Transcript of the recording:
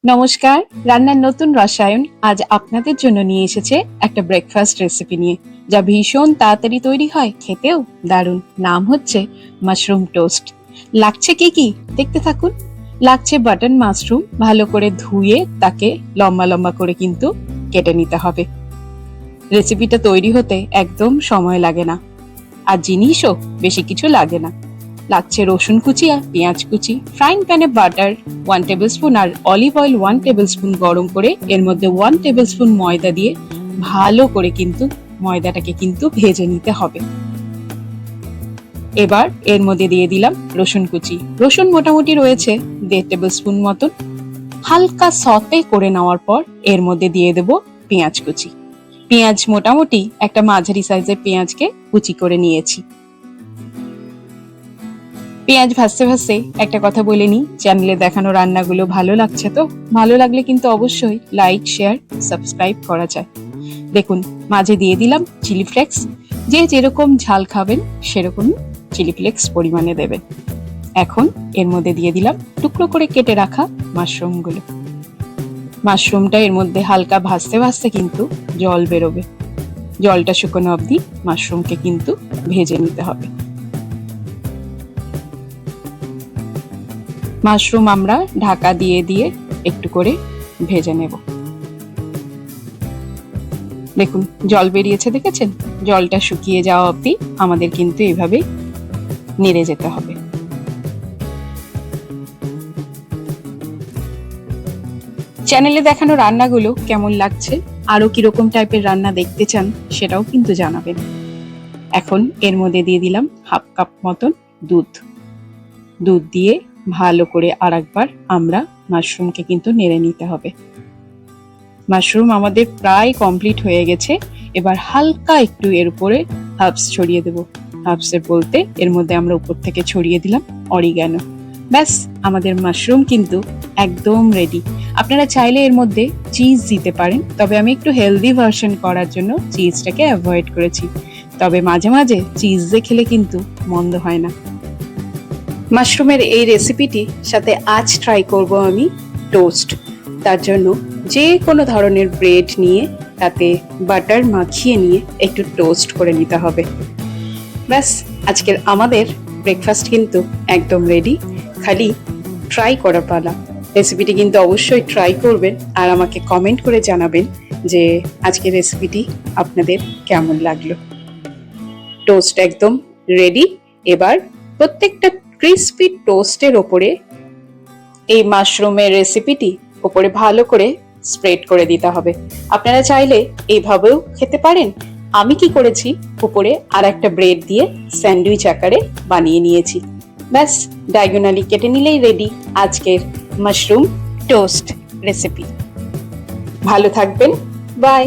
নমস্কার, রান্নার নতুন রসায়ন আজ আপনাদের জন্য নিয়ে এসেছে একটা ব্রেকফাস্ট রেসিপি নিয়ে, যা ভীষণ তাড়াতাড়ি তৈরি হয়, খেতেও দারুণ। নাম হচ্ছে মাশরুম টোস্ট। লাগছে কি কি দেখতে থাকুন। লাগছে বাটন মাশরুম, ভালো করে ধুয়ে তাকে লম্বা লম্বা করে কিন্তু কেটে নিতে হবে। রেসিপিটা তৈরি হতে একদম সময় লাগে না, আর জিনিসও বেশি কিছু লাগে না। লাগছে রসুন কুচি আর পেঁয়াজ কুচি, ফ্রাইং প্যানে বাটার 1 টেবিল স্পুন আর অলিভ অয়েল 1 টেবিল স্পুন গরম করে এর মধ্যে 1 টেবিল স্পুন ময়দা দিয়ে ভালো করে কিন্তু ময়দাটাকে কিন্তু ভেজে নিতে হবে। এবার এর মধ্যে দিয়ে দিলাম রসুন কুচি। রসুন মোটামুটি রয়েছে 1.5 টেবিল স্পুন মতন। হালকা সতে করে নেওয়ার পর এর মধ্যে দিয়ে দেব পেঁয়াজ কুচি। পেঁয়াজ মোটামুটি একটা মাঝারি সাইজের পেঁয়াজকে কুচি করে নিয়েছি। পেঁয়াজ ভাজতে ভাজতে একটা কথা বলে নি, চ্যানেলে দেখানো রান্নাগুলো ভালো লাগছে তো? ভালো লাগলে কিন্তু অবশ্যই লাইক, শেয়ার, সাবস্ক্রাইব করা যায়। দেখুন, মাঝে দিয়ে দিলাম চিলি ফ্লেক্স। যে যেরকম ঝাল খাবেন সেরকম চিলি ফ্লেক্স পরিমাণে দেবেন। এখন এর মধ্যে দিয়ে দিলাম টুকরো করে কেটে রাখা মাশরুমগুলো। মাশরুমটা এর মধ্যে হালকা ভাজতে ভাজতে কিন্তু জল বেরোবে। জলটা শুকনো অবধি মাশরুমকে কিন্তু ভেজে নিতে হবে। মাশরুম আমরা ঢাকা দিয়ে দিয়ে একটু করে ভেজে নেব। দেখুন, জল বেরিয়েছে, দেখেছেন? জলটা শুকিয়ে যাওয়া অবধি আমাদের কিন্তু এভাবে নেড়ে যেতে হবে। চ্যানেলে দেখানো রান্নাগুলো কেমন লাগছে, আরো কিরকম টাইপের রান্না দেখতে চান সেটাও কিন্তু জানাবেন। এখন এর মধ্যে দিয়ে দিলাম 1/2 কাপ মতন দুধ। দুধ দিয়ে ভালো করে আরেকবার আমরা মাশরুমকে কিন্তু নেড়ে নিতে হবে। মাশরুম আমাদের প্রায় কমপ্লিট হয়ে গেছে। এবার হালকা একটু এর উপরে হার্বস ছড়িয়ে দেব। হার্বসের বলতে এর মধ্যে আমরা উপর থেকে ছড়িয়ে দিলাম অরিগ্যানো। ব্যাস, আমাদের মাশরুম কিন্তু একদম রেডি। আপনারা চাইলে এর মধ্যে চিজ দিতে পারেন, তবে আমি একটু হেলদি ভার্সন করার জন্য চিজটাকে অ্যাভয়েড করেছি। তবে মাঝে মাঝে চিজ দিয়ে খেলে কিন্তু মন্দ হয় না। মাশরুমের এই রেসিপিটি সাথে আজ ট্রাই করব আমি টোস্ট। তার জন্য যে কোনো ধরনের ব্রেড নিয়ে তাতে বাটার মাখিয়ে নিয়ে একটু টোস্ট করে নিতে হবে। ব্যাস, আজকের আমাদের ব্রেকফাস্ট কিন্তু একদম রেডি। খালি ট্রাই করার পালা। রেসিপিটি কিন্তু অবশ্যই ট্রাই করবেন আর আমাকে কমেন্ট করে জানাবেন যে আজকের রেসিপিটি আপনাদের কেমন লাগলো। টোস্ট একদম রেডি। এবার প্রত্যেকটা ক্রিসপি টোস্টের ওপরে এই মাশরুমের রেসিপিটি ওপরে ভালো করে স্প্রেড করে দিতে হবে। আপনারা চাইলে এইভাবেও খেতে পারেন। আমি কি করেছি, উপরে আর একটা ব্রেড দিয়ে স্যান্ডউইচ আকারে বানিয়ে নিয়েছি। ব্যাস, ডায়াগোনালি কেটে নিলেই রেডি আজকের মাশরুম টোস্ট রেসিপি। ভালো থাকবেন, বাই।